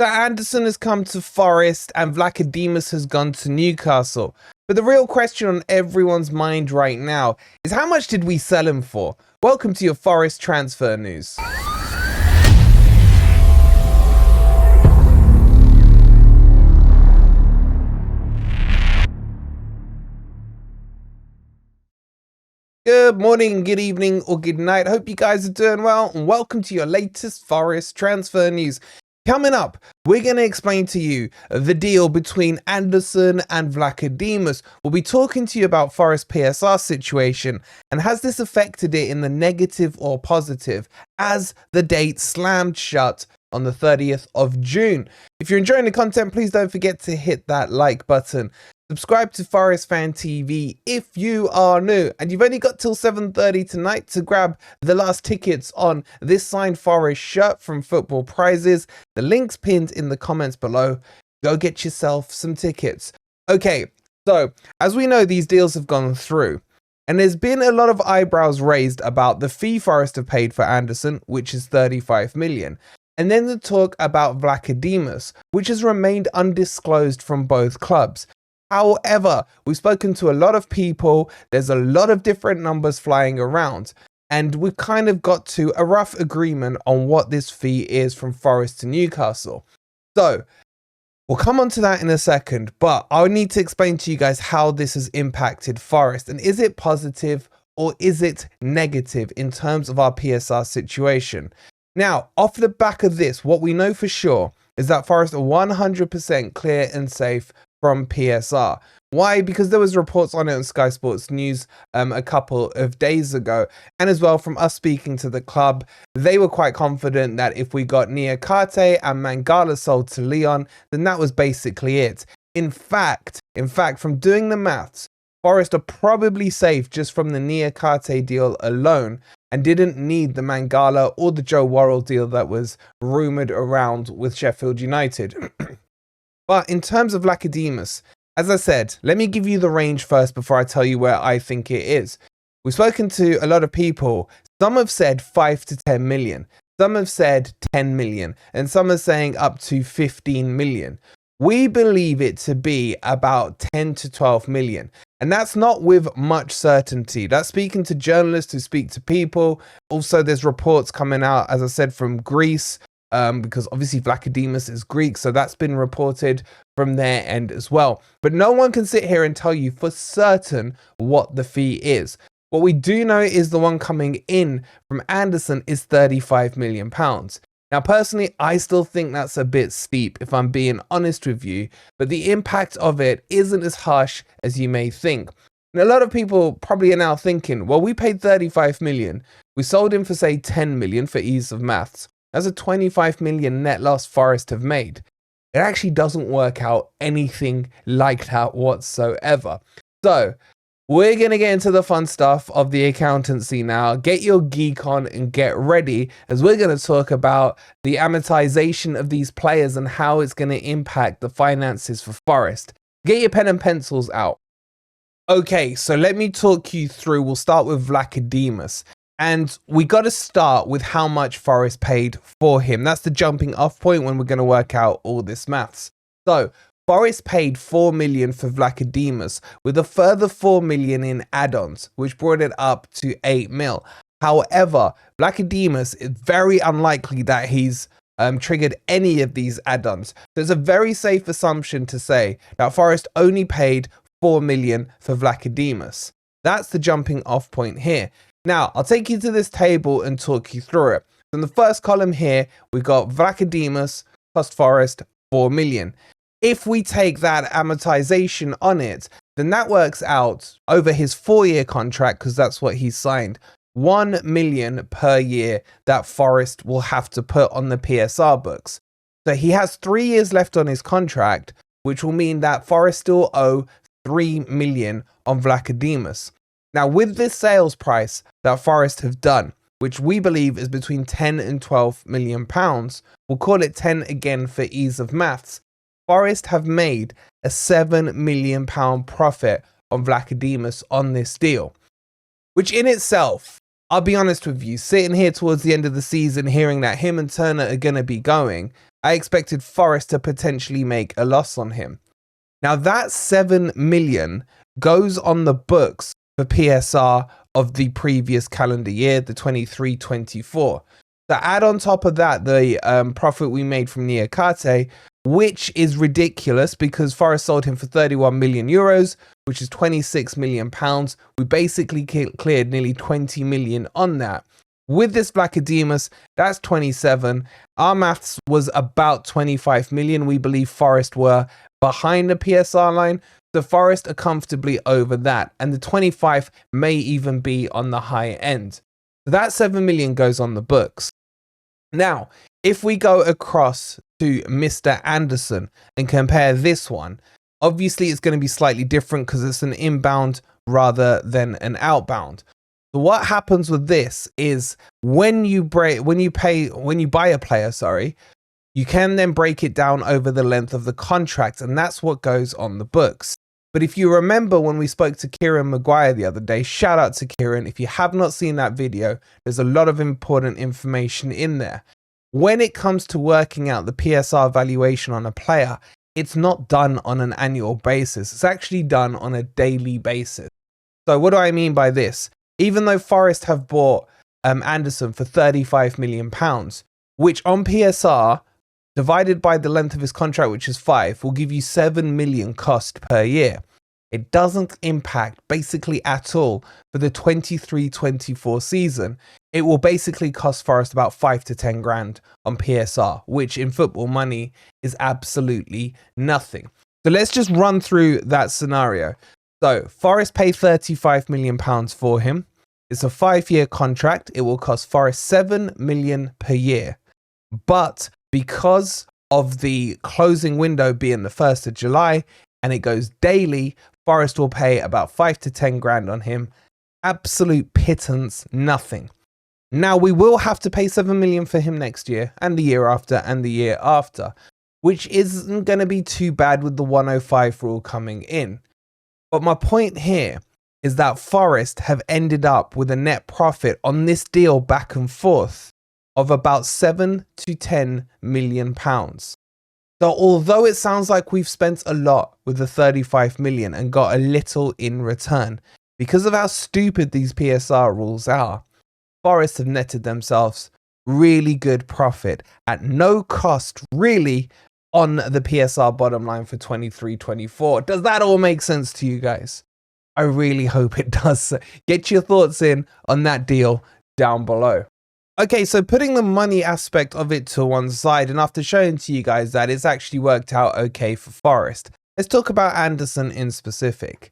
So Anderson has come to Forest and Vlachodimos has gone to Newcastle. But the real question on everyone's mind right now is, how much did we sell him for? Welcome to your Forest transfer news. Good morning, good evening, or good night. Hope you guys are doing well, and welcome to your latest Forest transfer news. Coming up, we're going to explain to you the deal between Anderson and Vlachodimos. We'll be talking to you about Forest PSR situation, and has this affected it in the negative or positive as the date slammed shut on the 30th of June. If you're enjoying the content, please don't forget to hit that like button. Subscribe to Forest Fan TV if you are new, and you've only got till 7:30 tonight to grab the last tickets on this signed Forest shirt from Football Prizes. The link's pinned in the comments below. Go get yourself some tickets. Okay, so as we know, these deals have gone through, and there's been a lot of eyebrows raised about the fee Forest have paid for Anderson, which is 35 million. And then the talk about Vlachodimos, which has remained undisclosed from both clubs. However, we've spoken to a lot of people, there's a lot of different numbers flying around, and we've kind of got to a rough agreement on what this fee is from Forest to Newcastle. So, we'll come on to that in a second, but I need to explain to you guys how this has impacted Forest, and is it positive or is it negative in terms of our PSR situation. Now, off the back of this, what we know for sure is that Forest are 100% clear and safe from PSR. Why? Because there was reports on it on Sky Sports News a couple of days ago, and as well from us speaking to the club, they were quite confident that if we got Niakate and Mangala sold to Lyon, then that was basically it. In fact, from doing the maths, Forest are probably safe just from the Niakate deal alone, and didn't need the Mangala or the Joe Worrell deal that was rumoured around with Sheffield United. But in terms of Vlachodimos, as I said, let me give you the range first before I tell you where I think it is. We've spoken to a lot of people. Some have said 5 to 10 million. Some have said 10 million. And some are saying up to 15 million. We believe it to be about 10 to 12 million. And that's not with much certainty. That's speaking to journalists who speak to people. Also, there's reports coming out, as I said, from Greece. Because obviously Vlachodimos is Greek, so that's been reported from their end as well. But no one can sit here and tell you for certain what the fee is. What we do know is the one coming in from Anderson is £35 million. Now, personally, I still think that's a bit steep, if I'm being honest with you, but the impact of it isn't as harsh as you may think. And a lot of people probably are now thinking, well, we paid 35 million. We sold him for, say, 10 million for ease of maths. That's a 25 million net loss Forest have made. It actually doesn't work out anything like that whatsoever. So, we're going to get into the fun stuff of the accountancy now. Get your geek on and get ready, as we're going to talk about the amortisation of these players and how it's going to impact the finances for Forest. Get your pen and pencils out. Okay, so let me talk you through. We'll start with Vlachodimos. And we got to start with how much Forest paid for him. That's the jumping off point when we're going to work out all this maths. So, Forest paid 4 million for Vlachodimos, with a further 4 million in add-ons, which brought it up to 8 mil. However, Vlachodimos is very unlikely that he's triggered any of these add-ons. So it's a very safe assumption to say that Forest only paid 4 million for Vlachodimos. That's the jumping off point here. Now, I'll take you to this table and talk you through it. So in the first column here, we've got Vlachodimos cost Forest 4 million. If we take that amortization on it, then that works out over his 4-year contract, because that's what he's signed, 1 million per year that Forest will have to put on the PSR books. So he has 3 years left on his contract, which will mean that Forest still owe 3 million on Vlachodimos. Now, with this sales price that Forest have done, which we believe is between 10 and 12 million pounds, we'll call it 10 again for ease of maths, Forest have made a 7 million pound profit on Vlachodimos on this deal, which in itself, I'll be honest with you, sitting here towards the end of the season, hearing that him and Turner are going to be going, I expected Forest to potentially make a loss on him. Now that 7 million goes on the books for PSR of the previous calendar year, the 23-24. To add on top of that, the profit we made from Newcastle, which is ridiculous because Forest sold him for 31 million euros, which is 26 million pounds. We basically cleared nearly 20 million on that. With this Vlachodimos, that's 27. Our maths was about 25 million. We believe Forest were behind the PSR line. So Forest are comfortably over that. And the 25 may even be on the high end. So that 7 million goes on the books. Now, if we go across to Mr. Anderson and compare this one, obviously it's going to be slightly different because it's an inbound rather than an outbound. So what happens with this is when you buy a player, you can then break it down over the length of the contract, and that's what goes on the books. But if you remember when we spoke to Kieran Maguire the other day, shout out to Kieran. If you have not seen that video, there's a lot of important information in there. When it comes to working out the PSR valuation on a player, it's not done on an annual basis. It's actually done on a daily basis. So what do I mean by this? Even though Forest have bought Anderson for £35 million, which on PSR, divided by the length of his contract, which is 5, will give you 7 million cost per year. It doesn't impact basically at all for the 23-24 season. It will basically cost Forest about 5 to 10 grand on PSR, which in football money is absolutely nothing. So let's just run through that scenario. So Forest pay £35 million for him. It's a 5-year contract. It will cost Forest 7 million per year. But because of the closing window being the 1st of July and it goes daily, Forest will pay about 5 to 10 grand on him. Absolute pittance, nothing. Now we will have to pay 7 million for him next year and the year after and the year after, which isn't going to be too bad with the 105 rule coming in. But my point here is that Forest have ended up with a net profit on this deal back and forth of about 7 to 10 million pounds. So although it sounds like we've spent a lot with the 35 million and got a little in return, because of how stupid these PSR rules are, Forest have netted themselves really good profit at no cost really on the PSR bottom line for 23-24. Does that all make sense to you guys? I really hope it does. Get your thoughts in on that deal down below. Okay, so putting the money aspect of it to one side, and after showing to you guys that it's actually worked out okay for Forest, let's talk about Anderson in specific.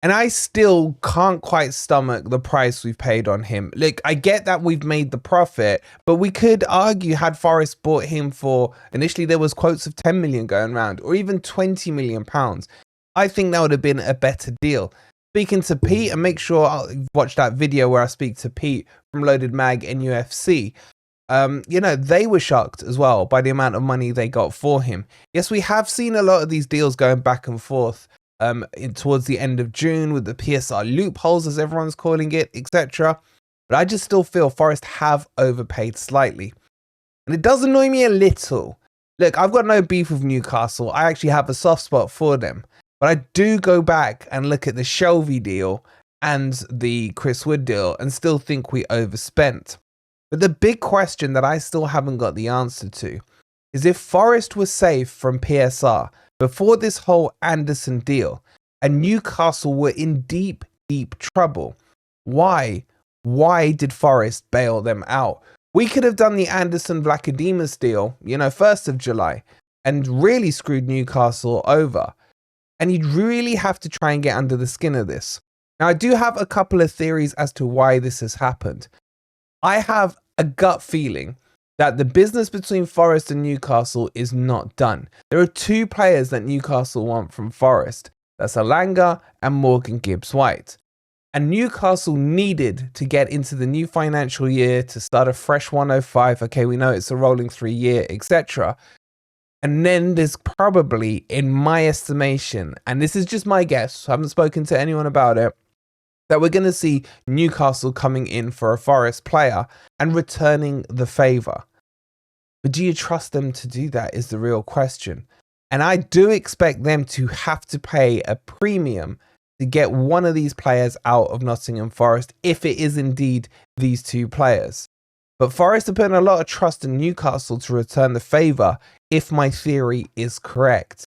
And I still can't quite stomach the price we've paid on him. Look, I get that we've made the profit, but we could argue had Forest bought him for, initially there was quotes of 10 million going around, or even 20 million pounds. I think that would have been a better deal. Speaking to Pete, and make sure I'll watch that video where I speak to Pete from Loaded Mag and UFC. You know, they were shocked as well by the amount of money they got for him. Yes, we have seen a lot of these deals going back and forth towards the end of June with the PSR loopholes, as everyone's calling it, etc. But I just still feel Forest have overpaid slightly. And it does annoy me a little. Look, I've got no beef with Newcastle. I actually have a soft spot for them. But I do go back and look at the Shelby deal and the Chris Wood deal and still think we overspent. But the big question that I still haven't got the answer to is if Forest was safe from PSR before this whole Anderson deal and Newcastle were in deep, deep trouble, why did Forest bail them out? We could have done the Anderson Vlachodimos deal, you know, 1st of July and really screwed Newcastle over. And you'd really have to try and get under the skin of this. Now, I do have a couple of theories as to why this has happened. I have a gut feeling that the business between Forest and Newcastle is not done. There are 2 players that Newcastle want from Forest. That's Alanga and Morgan Gibbs-White. And Newcastle needed to get into the new financial year to start a fresh 105. Okay, we know it's a rolling 3-year, etc. And then there's probably, in my estimation, and this is just my guess, I haven't spoken to anyone about it, that we're going to see Newcastle coming in for a Forest player and returning the favour. But do you trust them to do that is the real question. And I do expect them to have to pay a premium to get one of these players out of Nottingham Forest if it is indeed these two players. But Forest are putting a lot of trust in Newcastle to return the favour if my theory is correct.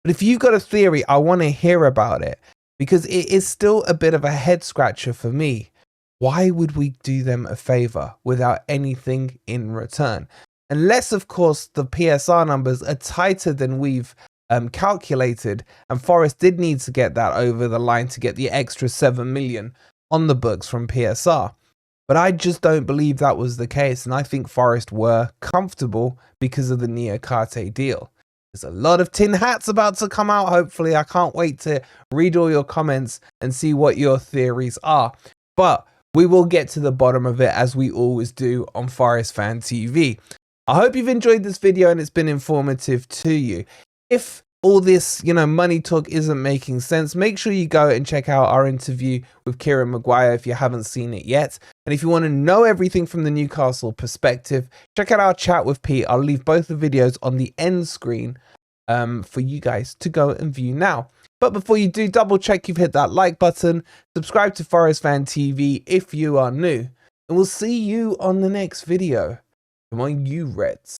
But if you've got a theory, I want to hear about it, because it is still a bit of a head scratcher for me. Why would we do them a favour without anything in return? Unless, of course, the PSR numbers are tighter than we've calculated, and Forest did need to get that over the line to get the extra 7 million on the books from PSR. But I just don't believe that was the case, and I think Forest were comfortable because of the Niakate deal. There's a lot of tin hats about to come out, hopefully. I can't wait to read all your comments and see what your theories are. But we will get to the bottom of it, as we always do on Forest Fan TV. I hope you've enjoyed this video and it's been informative to you. If all this, money talk isn't making sense, make sure you go and check out our interview with Kieran Maguire if you haven't seen it yet. And if you want to know everything from the Newcastle perspective, check out our chat with Pete. I'll leave both the videos on the end screen for you guys to go and view now. But before you do, double check you've hit that like button, subscribe to Forest Fan TV if you are new, and we'll see you on the next video. Come on, you Reds.